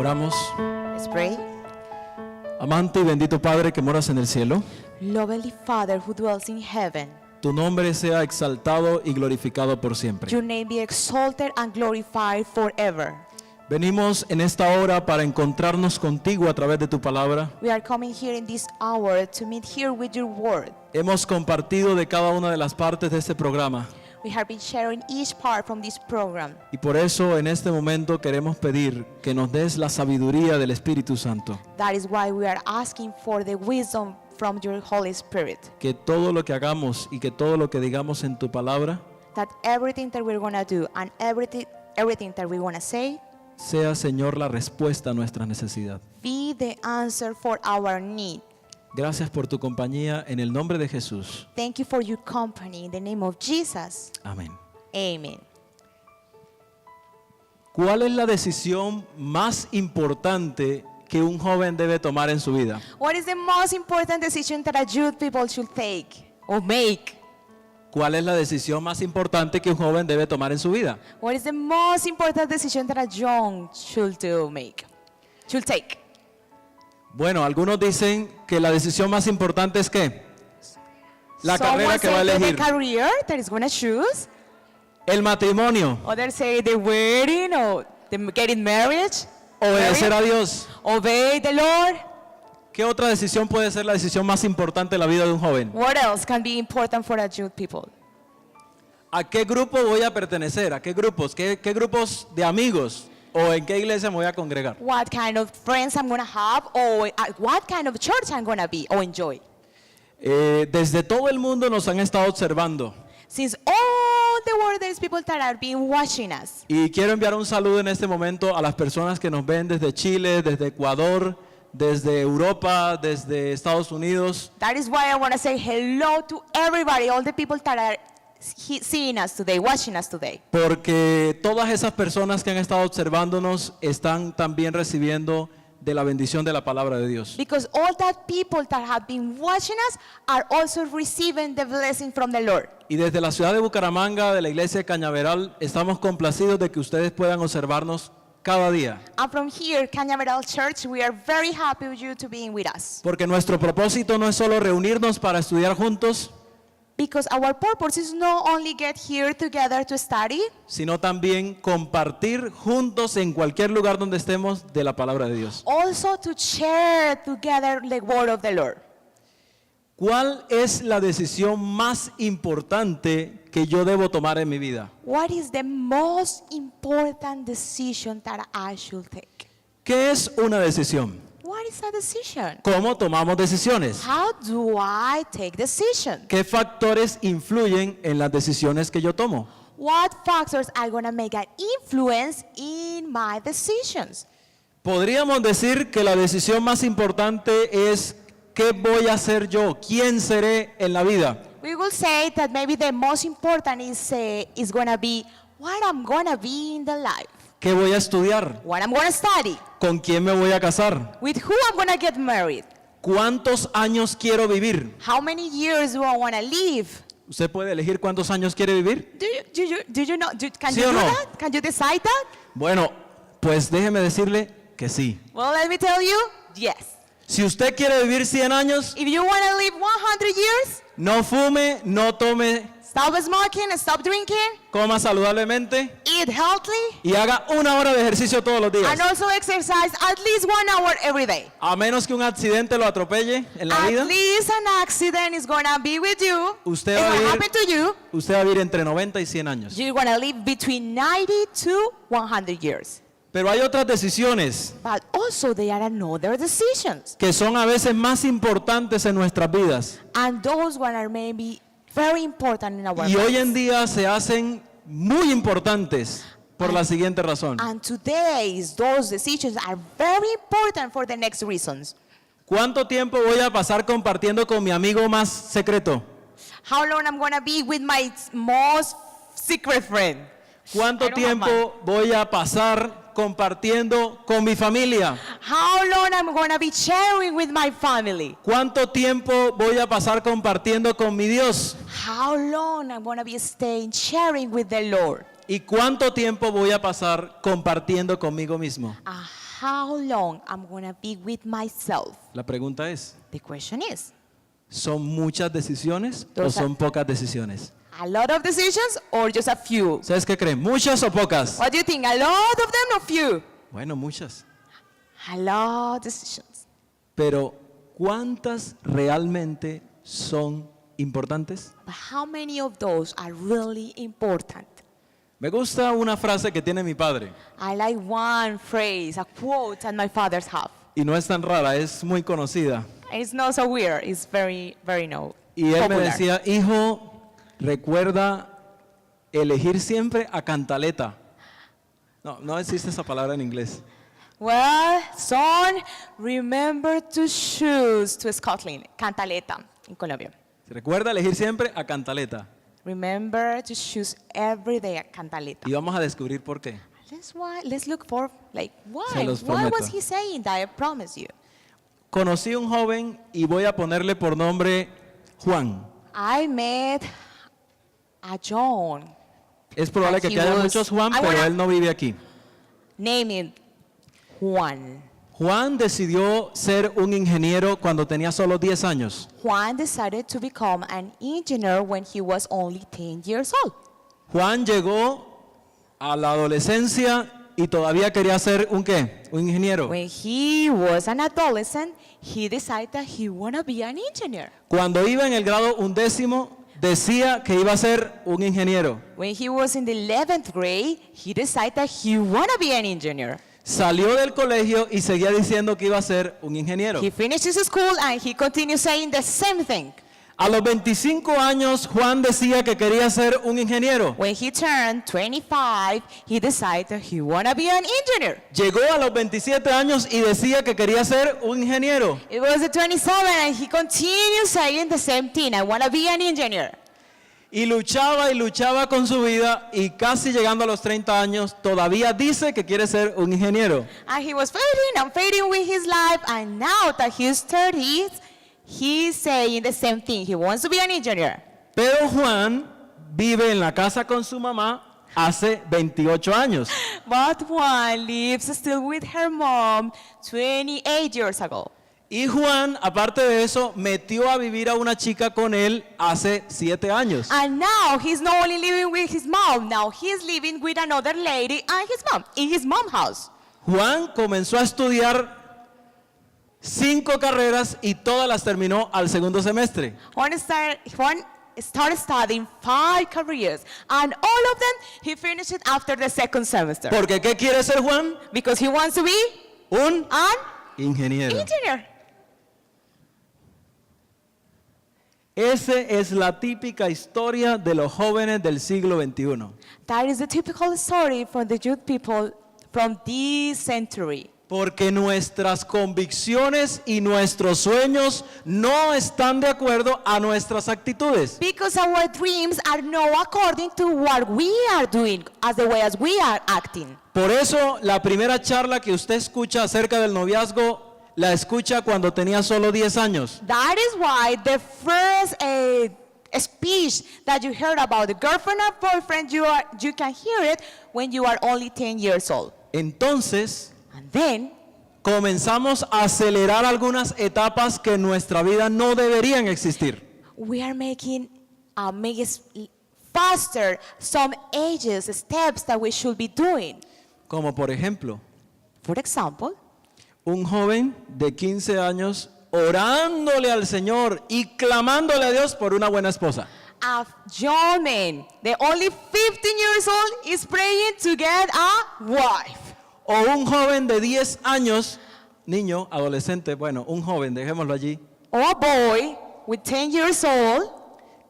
Oramos. Let's pray. Amante y bendito Padre que moras en el cielo, Lovely Father who dwells in heaven, tu nombre sea exaltado y glorificado por siempre. your name be exalted and glorified forever. Venimos en esta hora para encontrarnos contigo a través de tu palabra. We are coming here in this hour to meet here with your word. Hemos compartido de cada una de las partes de este programa We have been sharing each part from this program. y por eso en este momento queremos pedir que nos des la sabiduría del Espíritu Santo. That is why we are asking for the wisdom from your Holy Spirit. Que todo lo que hagamos y que todo lo que digamos en tu palabra That everything that we're going to do and everything that we want to say sea, Señor, la respuesta a nuestra necesidad. be the answer for our need. Gracias por tu compañía en el nombre de Jesús. Thank you for your company in the name of Jesus. Amén. Amen. ¿Cuál es la decisión más importante que un joven debe tomar en su vida? What is the most important decision that a youth people should take or make? ¿Cuál es la decisión más importante que un joven debe tomar en su vida? What is the most important decision that a young should take? Bueno, algunos dicen que la decisión más importante es ¿qué? La carrera que va a Someone say elegir, the career that is going to choose. el matrimonio, Others say the wedding or the getting married. obedecer a Dios. Obey the Lord. ¿Qué otra decisión puede ser la decisión más importante en la vida de un joven? What else can be important for a youth people? ¿A qué grupo voy a pertenecer? ¿A qué grupos? ¿Qué grupos de amigos? ¿O en qué iglesia me voy a congregar? What kind of friends I'm going to have or what kind of church I'm going to be or enjoy? Desde todo el mundo nos han estado observando. Since all the world there's people that are being watching us. Y quiero enviar un saludo en este momento a las personas que nos ven desde Chile, desde Ecuador, desde Europa, desde Estados Unidos. That is why I want to say hello to everybody, all the people that are seeing us today, watching us today. Porque todas esas personas que han estado observándonos están también recibiendo de la bendición de la palabra de Dios. Because all that people that have been watching us are also receiving the blessing from the Lord. Y desde la ciudad de Bucaramanga, de la iglesia de Cañaveral, estamos complacidos de que ustedes puedan observarnos cada día. And from here, Cañaveral Church, we are very happy with you to being with us. Porque nuestro propósito no es solo reunirnos para estudiar juntos, Because our purpose is not only get here together to study, sino también compartir juntos en cualquier lugar donde estemos de la palabra de Dios. also to share together the word of the Lord. ¿Cuál es la decisión más importante que yo debo tomar en mi vida? What is the most important decision that I should take? ¿Qué es una decisión? What is a decision? ¿Cómo tomamos decisiones? How do I take decision? ¿Qué factores influyen en las decisiones que yo tomo? What factors are going to make an influence in my decisions? Podríamos decir que la decisión más importante es ¿qué voy a hacer yo? ¿Quién seré en la vida? We will say that maybe the most important is going to be what I'm going to be in the life, ¿Qué voy a estudiar? what I'm going to study, ¿Con quién me voy a casar? with who I'm going to get married, ¿Cuántos años quiero vivir? how many years do I want to live. ¿Usted puede elegir cuántos años quiere vivir? Do you know? Can ¿Sí you o do no? that? Can you decide that? Bueno, pues déjeme decirle que sí. Well, let me tell you, yes. Si usted quiere vivir 100 años, If you want to live 100 years, no fume, no tome, stop smoking and stop drinking, coma saludablemente eat healthy, y haga 1 hora de ejercicio todos los días. and also exercise at least 1 hour every day. A menos que un accidente lo atropelle en la At vida, least an accident is going to be with you. Usted It va a will vivir- happen to you. usted va a vivir entre 90 y 100 años. You're going to live between 90 to 100 years. Pero hay otras decisiones But also there are another decisions. que son a veces más importantes en nuestras vidas. And those one are maybe very important in our Y hoy lives. en día se hacen muy importantes por la siguiente razón. And today's those decisions are very important for the next reasons. ¿Cuánto tiempo voy a pasar compartiendo con mi amigo más secreto? How long I'm going to be with my most secret friend? ¿Cuánto I don't have tiempo voy a pasar compartiendo con mi familia? How long I'm going to be sharing with my family? ¿Cuánto tiempo voy a pasar compartiendo con mi Dios? How long I'm going to be staying sharing with the Lord? ¿Y cuánto tiempo voy a pasar compartiendo conmigo mismo? how long I'm going to be with myself. La pregunta es, The question is, ¿son muchas decisiones o Those are- son pocas decisiones? a lot of decisions or just a few? ¿Ustedes qué creen? ¿Muchas o pocas? What do you think? A lot of them or few? Bueno, muchas. A lot of decisions. Pero ¿cuántas realmente son importantes? But how many of those are really important? Me gusta una frase que tiene mi padre I like one phrase, a quote that my fathers have. y no es tan rara, es muy conocida. And it's not so weird. It's very, very Y él me popular. decía, hijo, recuerda elegir siempre a cantaleta. No, no existe esa palabra en inglés. Well, son, remember to choose to Scotland, cantaleta, in Colombia. Recuerda elegir siempre a cantaleta. Remember to choose every day a cantaleta. Y vamos a descubrir por qué. Let's look for, like, Se why? los Why was prometo. he saying that? I promise you. Conocí un joven y voy a ponerle por nombre Juan. I met a John, Es probable que He aquí haya was- muchos Juan, I pero wanna- él no vive aquí. named Juan. Juan decidió ser un ingeniero cuando tenía solo 10 años. Juan decided to become an engineer when he was only 10 years old. Juan llegó a la adolescencia y todavía quería ser un ¿qué? Un ingeniero. When he was an adolescent, he decided that he wanna be an engineer. Cuando iba en el grado 11º, decía que iba a ser un ingeniero. When he was in the 11th grade, he decided that he wanna be an engineer. Salió del colegio y seguía diciendo que iba a ser un ingeniero. He finished his school and he continued saying the same thing. A los 25 años, Juan decía que quería ser un ingeniero. When he turned 25, he decided that he wanna be an engineer. Llegó a los 27 años y decía que quería ser un ingeniero. It was at 27 and he continued saying the same thing. I wanna be an engineer. Y luchaba con su vida y casi llegando a los 30 años todavía dice que quiere ser un ingeniero. And he was fading with his life, and now that he's 30s, he's saying the same thing. He wants to be an engineer. Pero Juan vive en la casa con su mamá hace 28 años. But Juan lives still with her mom 28 years ago. Y Juan, aparte de eso, metió a vivir a una chica con él hace 7 años. And now he's not only living with his mom, now he's living with another lady and his mom, in his mom's house. Juan comenzó a estudiar 5 carreras y todas las terminó al segundo semestre. Juan started studying 5 careers, and all of them he finished it after the second semester. Porque ¿qué quiere ser Juan? Because he wants to be Un an ingeniero. engineer. Esa es la típica historia de los jóvenes del siglo XXI. That is the typical story for the youth people from this century. Porque nuestras convicciones y nuestros sueños no están de acuerdo a nuestras actitudes. Because our dreams are not according to what we are doing, as the way as we are acting. Por eso la primera charla que usted escucha acerca del noviazgo la escucha cuando tenía solo 10 años. That is why the first speech that you heard about the girlfriend or boyfriend, you can hear it when you are only 10 years old. Entonces And then comenzamos a acelerar algunas etapas que en nuestra vida no deberían existir. we are making faster some ages, steps that we should be doing. Como por ejemplo, For example, un joven de 15 años orándole al Señor y clamándole a Dios por una buena esposa. a young man, the only 15 years old, is praying to get a wife. O un joven de 10 años, niño, adolescente, bueno, un joven, dejémoslo allí, Or a boy with 10 years old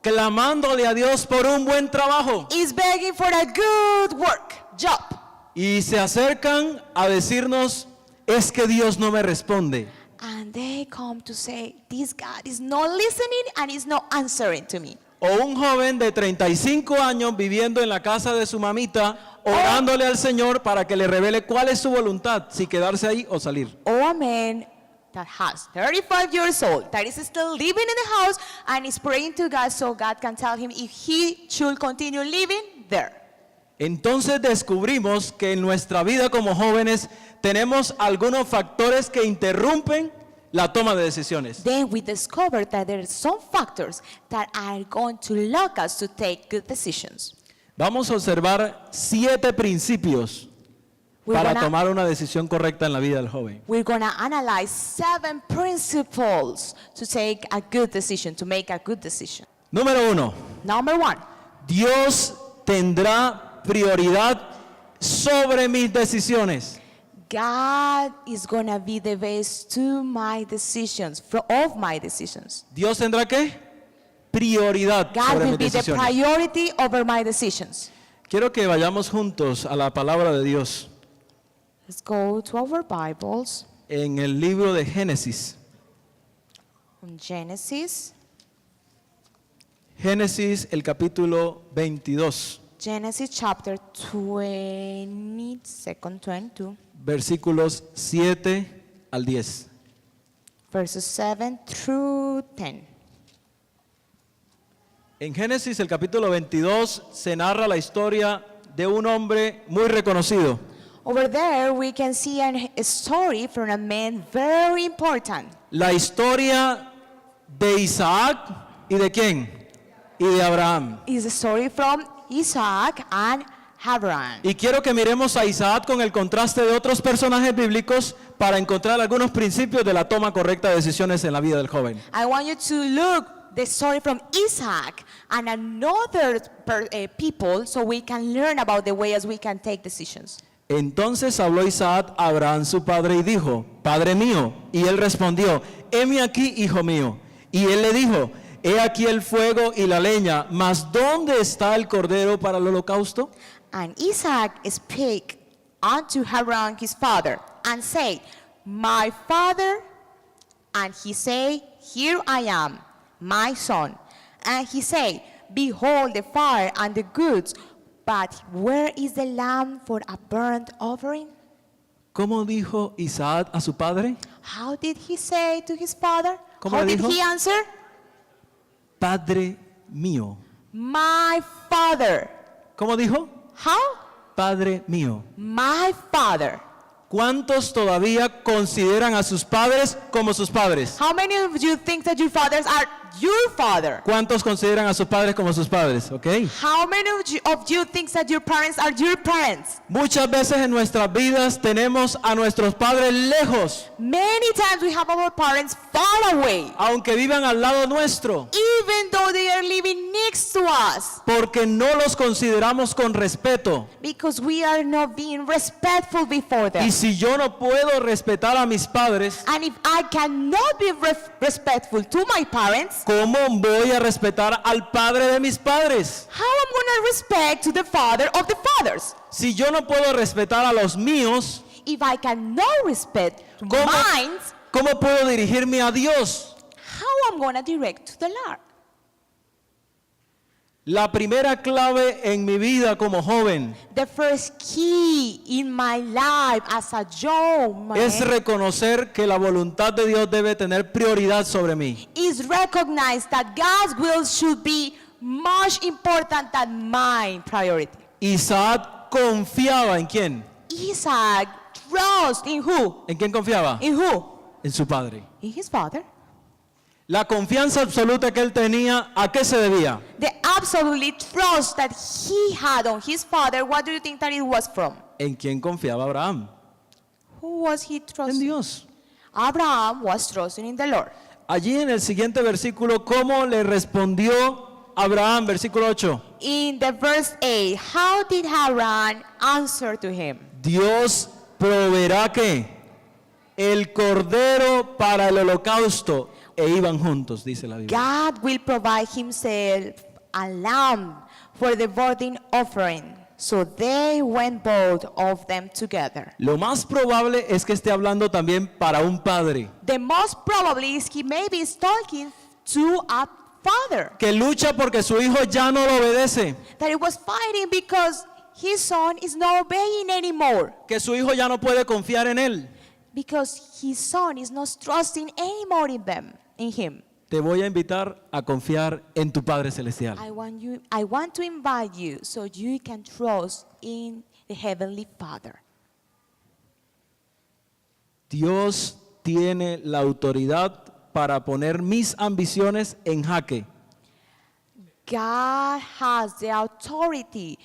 clamándole a Dios por un buen trabajo. is begging for a good job. Y se acercan a decirnos, es que Dios no me responde. And they come to say, this God is not listening and is not answering to me. O un joven de 35 años viviendo en la casa de su mamita, orándole al Señor para que le revele cuál es su voluntad, si quedarse ahí o salir. Or a man that has 35 years old, that is still living in the house and is praying to God so God can tell him if he should continue living there. Entonces descubrimos que en nuestra vida como jóvenes tenemos algunos factores que interrumpen la toma de decisiones. Then we discovered that there are some factors that are going to lock us to take good decisions. Vamos a observar 7 principios We're para gonna- tomar una decisión correcta en la vida del joven. We're going to analyze 7 principles to take a good decision, to make a good decision. Número 1. Number 1, Dios tendrá prioridad sobre mis decisiones. God is going to be the base to my decisions, of my decisions. Dios tendrá ¿qué? Prioridad God sobre will mis be the decisiones. priority over my decisions. Quiero que vayamos juntos a la palabra de Dios Let's go to our Bibles en el libro de Génesis. on Genesis. Génesis, el capítulo 22, Genesis chapter 22, versículos 7 al 10. verses 7 through 10. En Génesis, el capítulo 22, se narra la historia de un hombre muy reconocido. Over there, we can see a story from a man very important. La historia de Isaac y de quién? Y de Abraham. It's a story from Isaac and Abraham. Y quiero que miremos a Isaac con el contraste de otros personajes bíblicos para encontrar algunos principios de la toma correcta de decisiones en la vida del joven. I want you to look the story from Isaac and another people so we can learn about the ways we can take decisions. Entonces habló Isaac a Abraham su padre y dijo, Padre mío. Y él respondió, heme aquí, hijo mío. Y él le dijo, he aquí el fuego y la leña, mas ¿dónde está el cordero para el holocausto? And Isaac spake unto Abraham his father, and said, My father. And he said, Here I am, my son. And he said, Behold the fire and the goods, but where is the lamb for a burnt offering? ¿Cómo dijo Isaac a su padre? How did he say to his father? ¿Cómo How le did dijo? he answer? Padre mío. My father. ¿Cómo dijo? How? Padre mío. My father. ¿Cuántos todavía consideran a sus padres como sus padres? How many of you think that your fathers are your father? ¿Cuántos consideran a sus padres como sus padres? ¿Ok? How many of you think that your parents are your parents? Muchas veces en nuestras vidas tenemos a nuestros padres lejos, Many times we have our parents far away, aunque vivan al lado nuestro, even though they are living next to us, porque no los consideramos con respeto. because we are not being respectful before them. Y si yo no puedo respetar a mis padres, And if I cannot be respectful to my parents, ¿cómo voy a respetar al padre de mis padres? how am I going to respect to the father of the fathers? Si yo no puedo respetar a los míos, If I cannot respect ¿cómo, mine, cómo puedo dirigirme a Dios? how am I going to direct to the Lord? La primera clave en mi vida como joven The first key in my life as a young man es reconocer que la voluntad de Dios debe tener prioridad sobre mí. is recognize that God's will should be much important than my priority. Isaac confiaba en quién? Isaac trust in who? ¿En quién confiaba? In who? En su padre. In his father. La confianza absoluta que él tenía, ¿a qué se debía? The absolute trust that he had on his father, what do you think that it was from? ¿En quién confiaba Abraham? Who was he En trusting? Dios. Abraham was trusting in the Lord. Allí en el siguiente versículo, ¿cómo le respondió Abraham? Versículo 8. In the verse 8, how did Abraham answer to him? Dios proveerá que el cordero para el holocausto e iban juntos, dice la Biblia. God will provide himself a lamb for the burnt offering. So they went both of them together. Lo más probable es que esté hablando también para un padre The most probably is he maybe is talking to a father que lucha porque su hijo ya no lo obedece, that he was fighting because his son is not obeying anymore, que su hijo ya no puede confiar en él. because his son is not trusting anymore in him. te voy a invitar a confiar en tu Padre Celestial. I want to invite you so you can trust in the Heavenly Father. Dios tiene la autoridad para poner mis ambiciones en jaque. God has the authority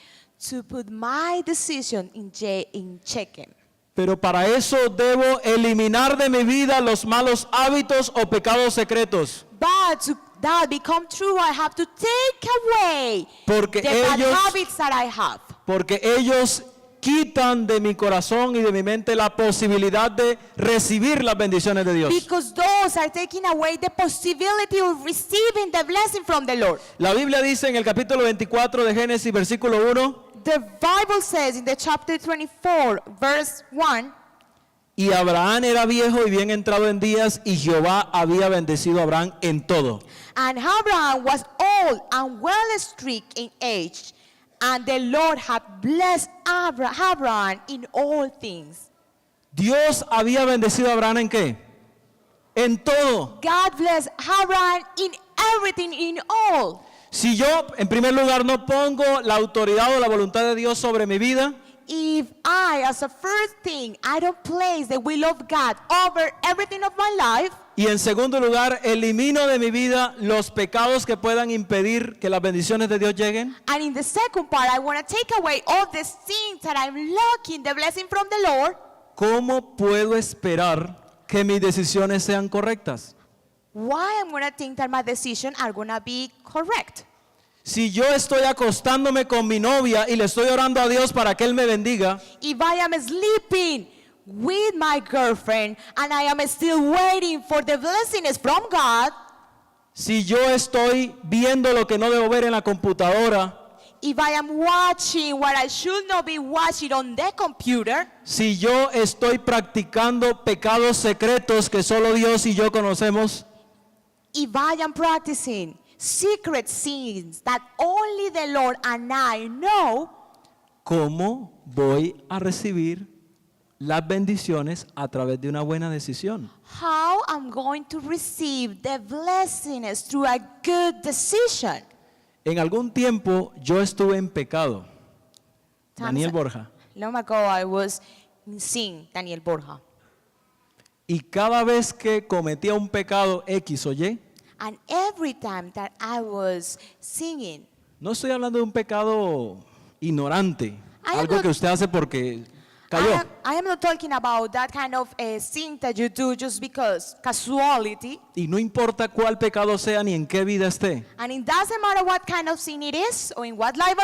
to put my decision in check. Pero para eso debo eliminar de mi vida los malos hábitos o pecados secretos. But to that become true, I have to take away Porque the bad ellos- habits that I have. Porque ellos quitan de mi corazón y de mi mente la posibilidad de recibir las bendiciones de Dios. Because those are taking away the possibility of receiving the blessing from the Lord. La Biblia dice en el capítulo 24 de Génesis, versículo 1, The Bible says in the chapter 24, verse 1, y Abraham era viejo y bien entrado en días, y Jehová había bendecido a Abraham en todo. and Abraham was old and well strict in age, and the Lord had blessed Abraham in all things. Dios había bendecido a Abraham ¿en qué? En todo. God blessed Abraham in everything, in all. Si yo, en primer lugar, no pongo la autoridad o la voluntad de Dios sobre mi vida, If I, as a first thing, I don't place the will of God over everything of my life, y en segundo lugar, elimino de mi vida los pecados que puedan impedir que las bendiciones de Dios lleguen, and in the second part, I want to take away all the things that I'm lacking the blessing from the Lord, ¿cómo puedo esperar que mis decisiones sean correctas? why I'm going to think that my decisions are going to be correct? Si yo estoy acostándome con mi novia y le estoy orando a Dios para que Él me bendiga, If I am sleeping with my girlfriend and I am still waiting for the blessings from God, si yo estoy viendo lo que no debo ver en la computadora, if I am watching what I should not be watching on the computer, si yo estoy practicando pecados secretos que solo Dios y yo conocemos, if I am practicing secret sins that only the Lord and I know, ¿cómo voy a recibir las bendiciones a través de una buena decisión? how I'm going to receive the blessings through a good decision. En algún tiempo yo estuve en pecado. Daniel Borja. Long ago I was in sin, Daniel Borja. Y cada vez que cometía un pecado X o Y, And every time that I was singing, no estoy hablando de un pecado ignorante, I am algo not- que usted hace porque cayó. I am not talking about that kind of sin that you do just because casuality. Y no importa cuál pecado sea ni en qué vida esté, And it doesn't matter what kind of sin it is or in what life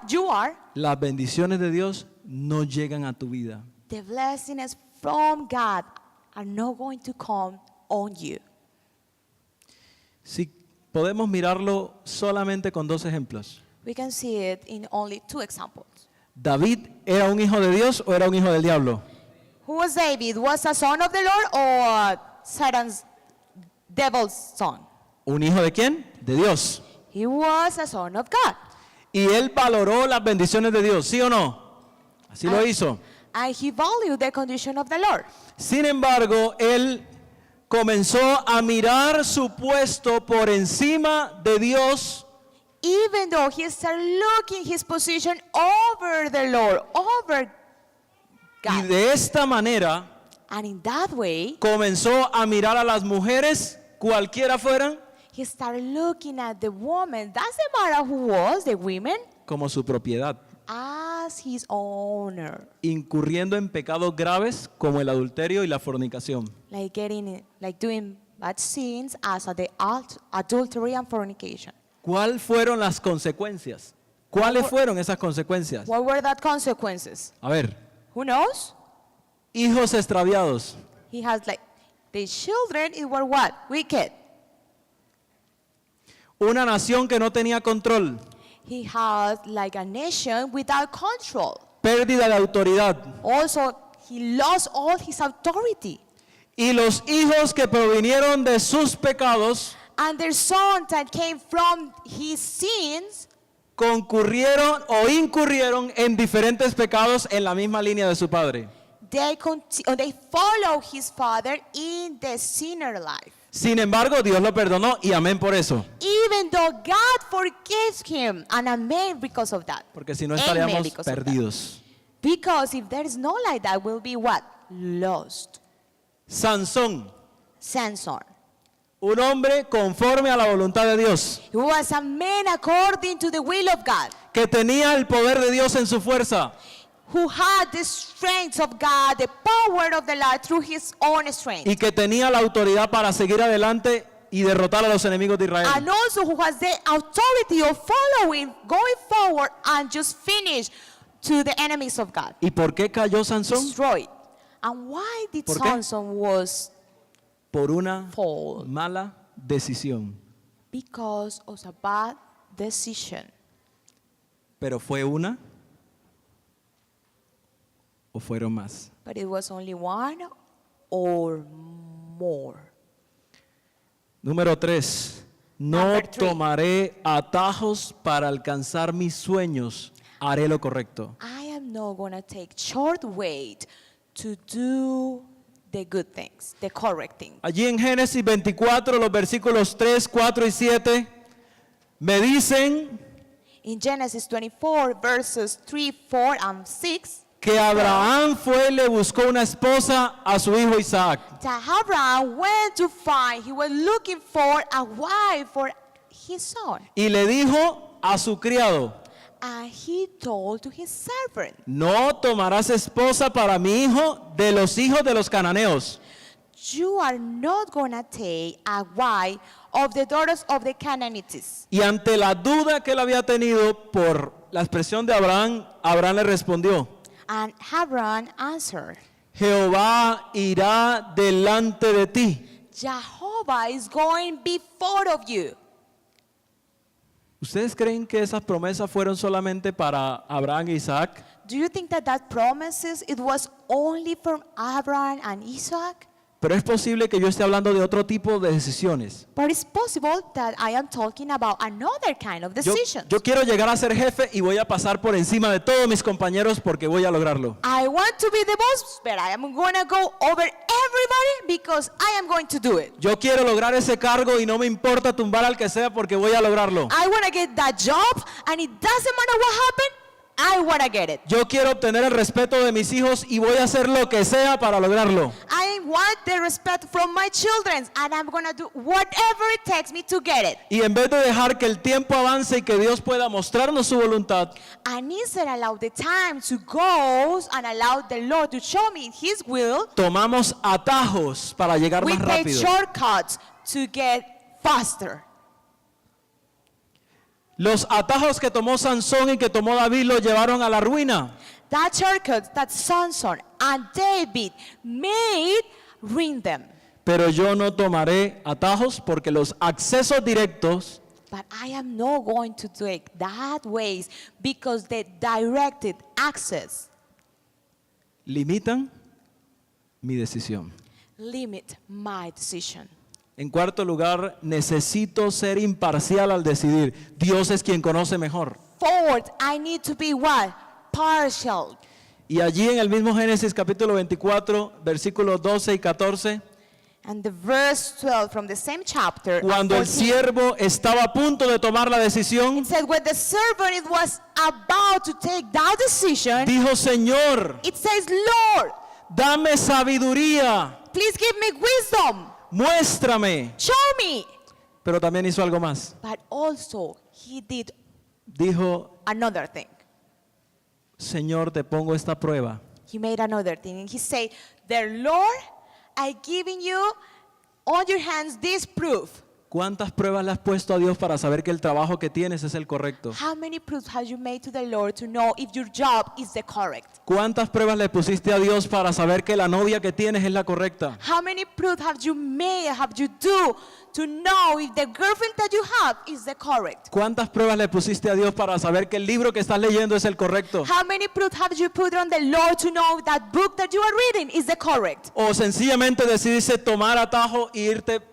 you are, las bendiciones de Dios no llegan a tu vida. the blessings from God are not going to come on you. Si podemos mirarlo solamente con dos ejemplos. We can see it in only two examples. ¿David era un hijo de Dios o era un hijo del diablo? Who was David? Was a son of the Lord or Satan's devil's son? ¿Un hijo de quién? De Dios. He was a son of God. Y él valoró las bendiciones de Dios, ¿sí o no? Así lo hizo. And he valued the condition of the Lord. Sin embargo, él comenzó a mirar su puesto por encima de Dios Even though he started looking his position over the Lord, over y God. de esta manera And in that way, comenzó a mirar a las mujeres, cualquiera fueran, he started looking at the woman, doesn't matter who was, the women, como su propiedad, as his owner. incurriendo en pecados graves como el adulterio y la fornicación. Like doing bad sins as the adultery and fornication. ¿Cuáles fueron las consecuencias? ¿Cuáles fueron esas consecuencias? What were that consequences? A ver, Who knows? hijos extraviados, He has like, the children, it were what? Wicked. una nación que no tenía control, He had like a nation without control. pérdida de autoridad. Also, he lost all his authority. Y los hijos que provinieron de sus pecados And their son that came from his sins, concurrieron o incurrieron en diferentes pecados en la misma línea de su padre. they follow his father in the sinner life. Sin embargo, Dios lo perdonó y amén por eso. Even though God forgives him, and amen because of that. Porque si no Amen estaríamos because of that. perdidos. Because if there is no like that, we'll be what? Lost. Sansón, Samson. un hombre conforme a la voluntad de Dios, He was a man according to the will of God, que tenía el poder de Dios en su fuerza, who had the strength of God, the power of the Lord through his own strength. y que tenía la autoridad para seguir adelante y derrotar a los enemigos de Israel. And also who has the authority of following, going forward, and just finish to the enemies of God. ¿Y por qué cayó Sansón? Destroyed. And why did ¿Por qué? Samson was Por una fall? mala decisión. Because of a bad decision. ¿Pero fue una o fueron más? But it was only one or more. Número 3. No Number 3. tomaré atajos para alcanzar mis sueños. Haré lo correcto. I am not going to take short wait to do the good things, the correct thing. Allí en Génesis 24, los versículos 3, 4 y 7, me dicen In Genesis 24, verses 3, 4, and 6, que Abraham fue y le buscó una esposa a su hijo Isaac. that Abraham went to find, he was looking for a wife for his son. Y le dijo a su criado, And he told to his servant, no tomarás esposa para mi hijo de los hijos de los cananeos. you are not going to take a wife of the daughters of the Canaanites. Y ante la duda que él había tenido por la expresión de Abraham, Abraham le respondió, And Abraham answered, Jehová irá delante de ti. Jehovah is going before of you. ¿Ustedes creen que esas promesas fueron solamente para Abraham e Isaac? Do you think that promises, it was only from Abraham and Isaac? Pero es posible que yo esté hablando de otro tipo de decisiones. But it's possible that I am talking about another kind of Yo, decision. yo quiero llegar a ser jefe y voy a pasar por encima de todos mis compañeros porque voy a lograrlo. I want to be the boss, but I am going to go over everybody because I am going to do it. Yo quiero lograr ese cargo y no me importa tumbar al que sea porque voy a lograrlo. I want to get that job, and it doesn't matter what happened, I want to get it. Yo quiero obtener el respeto de mis hijos y voy a hacer lo que sea para lograrlo. I want the respect from my children, and I'm going to do whatever it takes me to get it. Y en vez de dejar que el tiempo avance y que Dios pueda mostrarnos su voluntad, And instead allow the time to go and allow the Lord to show me His will, tomamos atajos para llegar we más take rápido. shortcuts to get faster. Los atajos que tomó Sansón y que tomó David lo llevaron a la ruina. That shortcut that Samson and David made ruined them. Pero yo no tomaré atajos porque los accesos directos But I am not going to take that ways because the directed access limitan mi decisión. limit my decision. En cuarto lugar, necesito ser imparcial al decidir. Dios es quien conoce mejor. Fourth, I need to be what? Partial. Y allí en el mismo Génesis capítulo 24, versículos 12 y 14, And the verse 12 from the same chapter, cuando el 14, siervo estaba a punto de tomar la decisión, it said when the servant it was about to take that decision, dijo, Señor, it says, Lord, dame sabiduría, please give me wisdom. muéstrame. Show me. Pero también hizo algo más. But also he did Dijo, another thing. Señor, te pongo esta prueba. He made another thing. And he said, the Lord, I giving you on your hands this proof. ¿Cuántas pruebas le has puesto a Dios para saber que el trabajo que tienes es el correcto? How many proofs have you made to the Lord to know if your job is the correct? ¿Cuántas pruebas le pusiste a Dios para saber que la novia que tienes es la correcta? How many proofs have you made, have you do to know if the girlfriend that you have is the correct? ¿Cuántas pruebas le pusiste a Dios para saber que el libro que estás leyendo es el correcto? How many proofs have you put on the Lord to know that book that you are reading is the correct? ¿O sencillamente decidiste tomar atajo e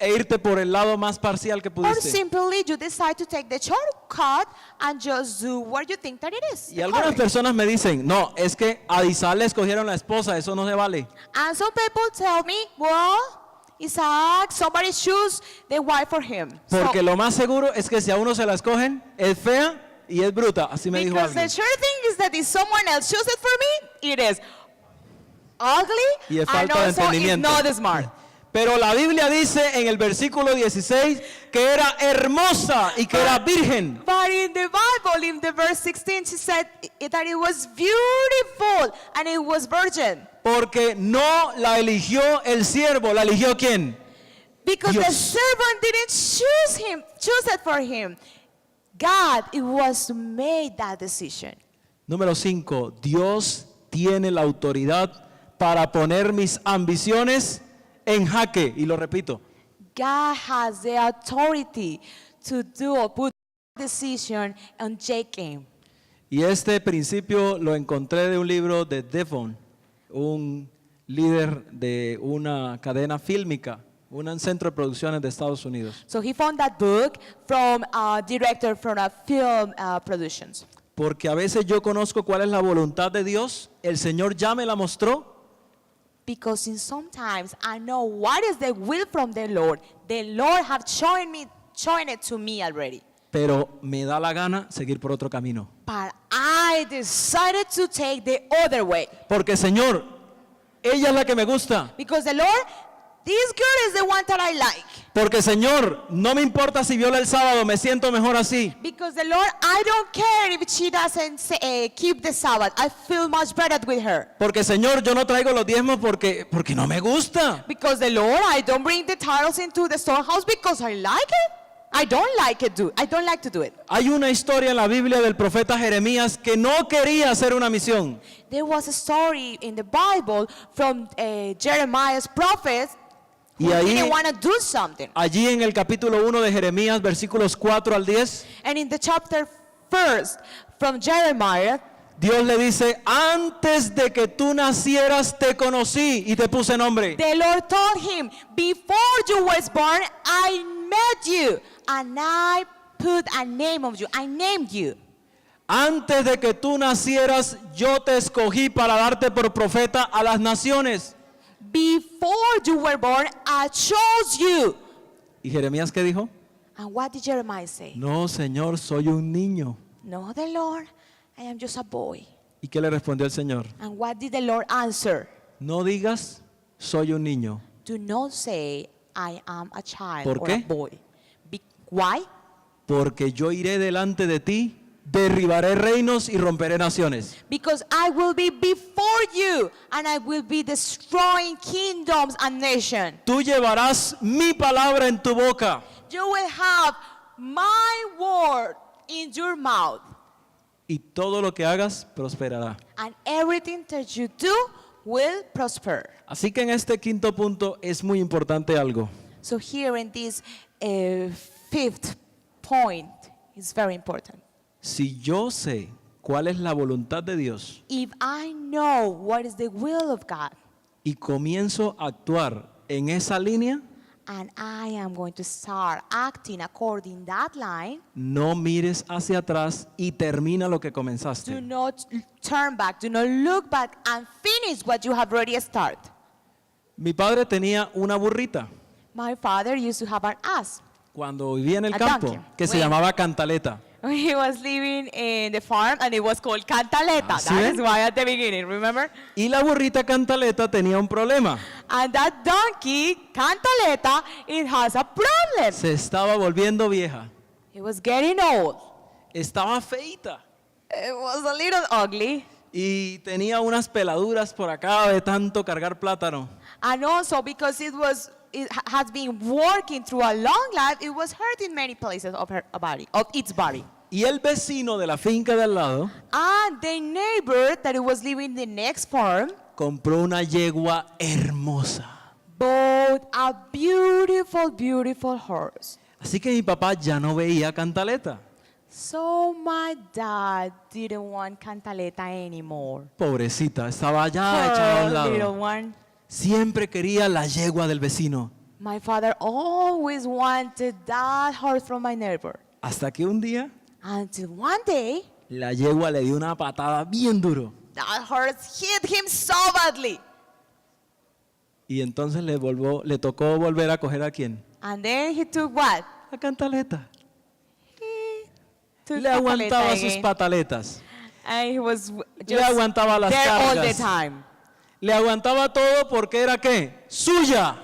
irte por el lado más parcial que Or pudiste? simply you decide to take the shortcut and just do what you think that it is. Y the algunas correct. personas me dicen, no, es que a Isaac le escogieron la esposa, eso no se vale. And some people tell me, well, Isaac, somebody choose the wife for him. Porque lo más seguro es que si a uno se la escogen, es fea y es bruta. Así me dijo Because the alguien. sure thing is that if someone else chooses it for me, it is ugly Y es and falta de also it's entendimiento. not smart. Pero la Biblia dice en el versículo 16 que era hermosa y que era virgen. But in the Bible, in the verse 16, she said that it was beautiful and it was virgin. Porque no la eligió el siervo, la eligió ¿quién? Because the Dios. servant didn't choose it for him. God, it was who made that decision. Número 5. Dios tiene la autoridad para poner mis ambiciones en jaque. Y lo repito. God has the authority to do or put decision on Jacob. Y este principio lo encontré de un libro de Devon, un líder de una cadena fílmica, un centro de producciones de Estados Unidos. So he found that book from a director from a film productions. Porque a veces yo conozco cuál es la voluntad de Dios, el Señor ya me la mostró, Because sometimes I know what is the will from the Lord. The Lord have shown it to me already. pero me da la gana seguir por otro camino. But I decided to take the other way. Porque Señor, ella es la que me gusta. Because the Lord, this girl is the one that I like. Porque Señor, no me importa si viola el sábado, me siento mejor así. Because the Lord, I don't care if she doesn't keep the Sabbath. I feel much better with her. Porque Señor, yo no traigo los diezmos porque no me gusta. Because the Lord, I don't bring the titles into the storehouse because I like it. I don't like to do it. Hay una historia en la Biblia del profeta Jeremías que no quería hacer una misión. There was a story in the Bible from Jeremiah's prophet who Y ahí- didn't want to do something. Allí en el capítulo 1 de Jeremías, versículos 4 al 10, And in the chapter first from Jeremiah, Dios le dice, antes de que tú nacieras te conocí y te puse nombre. the Lord told him, before you was born, I met you and I put a name of you. I named you. Antes de que tú nacieras, yo te escogí para darte por profeta a las naciones. Before you were born, I chose you. ¿Y Jeremías qué dijo? And what did Jeremiah say? No, Señor, soy un niño. No, the Lord, I am just a boy. ¿Y qué le respondió el Señor? And what did the Lord answer? No digas, soy un niño. Do not say, I am a child ¿Por or qué? a boy. Why? Porque yo iré delante de ti, derribaré reinos y romperé naciones. Because I will be before you and I will be destroying kingdoms and nations. Tú llevarás mi palabra en tu boca. You will have my word in your mouth, Y todo lo que hagas prosperará. and everything that you do will prosper. Así que en este quinto punto es muy importante algo. So here in this fifth point is very important. Si yo sé cuál es la voluntad de Dios If I know what is the will of God, y comienzo a actuar en esa línea, and I am going to start acting according that line, no mires hacia atrás y termina lo que do comenzaste. not turn back, do not look back and finish what you have already started. Mi padre tenía una burrita My father used to have an ass. cuando vivía en el A campo donkey. que se Bueno. llamaba Cantaleta. He was living in the farm and it was called Cantaleta. ¿Sí That ven? is why at the beginning, remember? Y la burrita Cantaleta tenía un problema. And that donkey, Cantaleta, it has a problem. Se estaba volviendo vieja. It was getting old. Estaba feita. It was a little ugly. Y tenía unas peladuras por acá de tanto cargar plátano. And also because has been working through a long life, it was hurting many places of her body, of its body. Y el vecino de la finca de al lado And the neighbor that was living in the next farm compró una yegua hermosa. bought a beautiful, beautiful horse. Así que mi papá ya no veía Cantaleta. So my dad didn't want Cantaleta anymore. Pobrecita, estaba allá echada a un Poor little lado. one. Siempre quería la yegua del vecino. My father always wanted that horse from my neighbor. Hasta que un día Until one day, la yegua le dio una patada bien duro. that horse hit him so badly. Y entonces le tocó volver a coger a quién? And then he took what? A Cantaleta. Took Le aguantaba Pataleta sus again. pataletas. And he was Le just aguantaba las there all the cargas. time. Le aguantaba todo porque era ¿qué? Suya.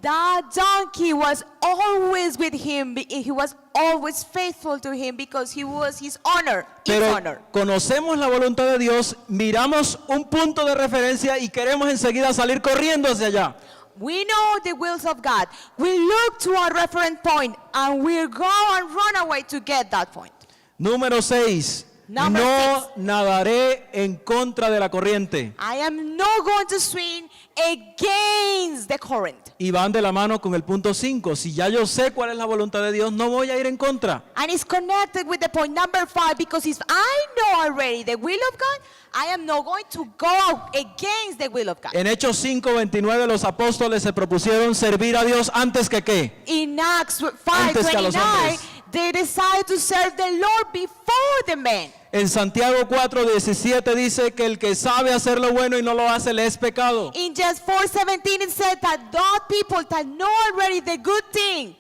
That donkey was always with him. He was always faithful to him because he was his honor. His Pero honor. conocemos la voluntad de Dios, miramos un punto de referencia y queremos enseguida salir corriendo hacia allá. We know the wills of God. We look to our reference point and we go and run away to get that point. Número 6. Number No 6. nadaré en contra de la corriente. I am not going to swim against the current. Y van de la mano con el punto 5. Si ya yo sé cuál es la voluntad de Dios, no voy a ir en contra. And it's connected with the point number 5 because if I know already the will of God, I am not going to go against the will of God. En Hechos 5:29 los apóstoles se propusieron servir a Dios antes que qué. In Acts Antes que a los 5:29, hombres. they decided to serve the Lord before the men. En Santiago 4:17 dice que el que sabe hacer lo bueno y no lo hace le es pecado. In just 4:17 it said that those people that know already the good thing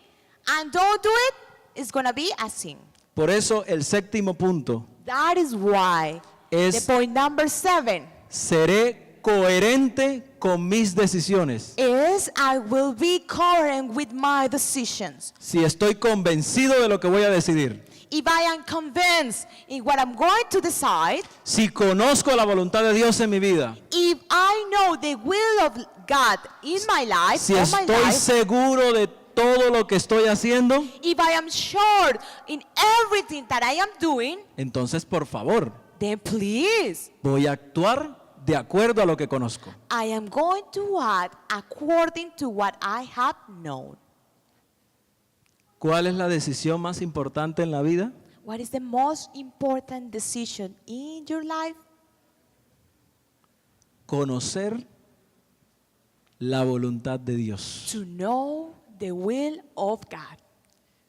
and don't do it is going to be a sin. Por eso el séptimo punto That is why Es- the point number 7 seré coherente con mis decisiones. is I will be coherent with my decisions. Si estoy convencido de lo que voy a decidir. If I am convinced in what I'm going to decide, Si conozco la voluntad de Dios en mi vida. if I know the will of God in my life, Si all my estoy life, seguro de todo lo que estoy haciendo, if I am sure in everything that I am doing, entonces por favor, then please, voy a actuar de acuerdo a lo que conozco. I am going to act according to what I have known. ¿Cuál es la decisión más importante en la vida? What is the most important decision in your life? Conocer la voluntad de Dios. To know the will of God.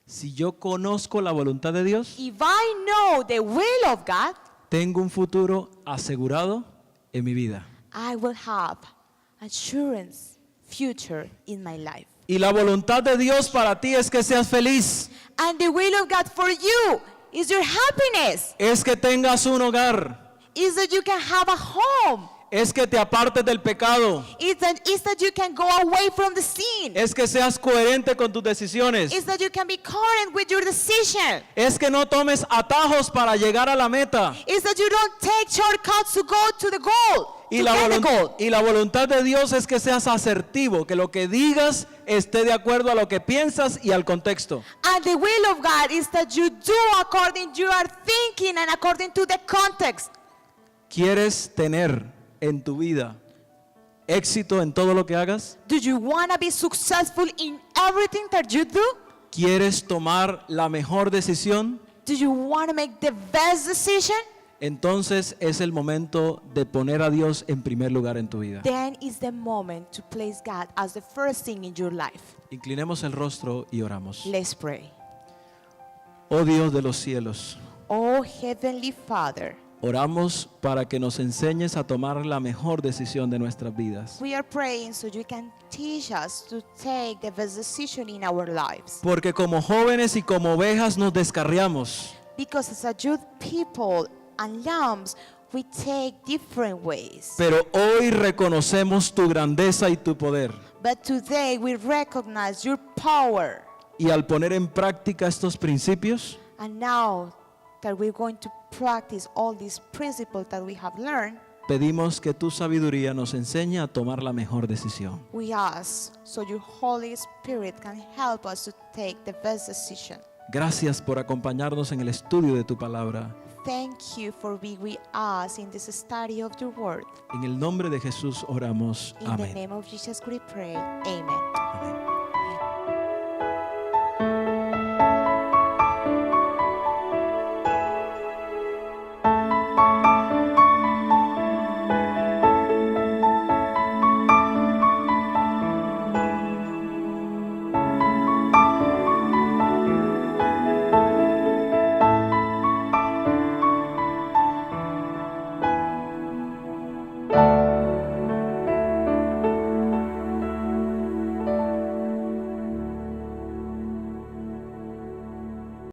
Si yo conozco la voluntad de Dios, If I know the will of God, tengo un futuro asegurado en mi vida. I will have assurance future in my life. Y la voluntad de Dios para ti es que seas feliz, And the will of God for you is your happiness, es que tengas un hogar, is that you can have a home, es que te apartes del pecado, is that you can go away from the sin, es que seas coherente con tus decisiones, is that you can be current with your decision, es que no tomes atajos para llegar a la meta. is that you don't take shortcuts to go to the goal, Y to la, get the goal. y la voluntad de Dios es que seas asertivo, que lo que digas esté de acuerdo a lo que piensas y al contexto. And the will of God is that you do according to your thinking and according to the context. ¿Quieres tener en tu vida éxito en todo lo que hagas? Do you want to be successful in everything that you do? ¿Quieres tomar la mejor decisión? Do you want to make the best decision? Entonces es el momento de poner a Dios en primer lugar en tu vida. Then is the moment to place God as the first thing in your life. Inclinemos el rostro y oramos. Let's pray. Oh Dios de los cielos, Oh Heavenly Father, oramos para que nos enseñes a tomar la mejor decisión de nuestras vidas. we are praying so you can teach us to take the best decision in our lives. Porque como jóvenes y como ovejas nos descarriamos. Because as a youth people and lambs, we take different ways. Pero hoy reconocemos tu grandeza y tu poder. But today we recognize your power. Y al poner en práctica estos principios, And now that we're going to practice all these principles that we have learned, pedimos que tu sabiduría nos enseñe a tomar la mejor decisión. we ask so your Holy Spirit can help us to take the best decision. Gracias por acompañarnos en el estudio de tu palabra. Thank you for being with us in this study of your word. En el nombre de Jesús oramos. In the Amén. name of Jesus we pray. Amen. Amén.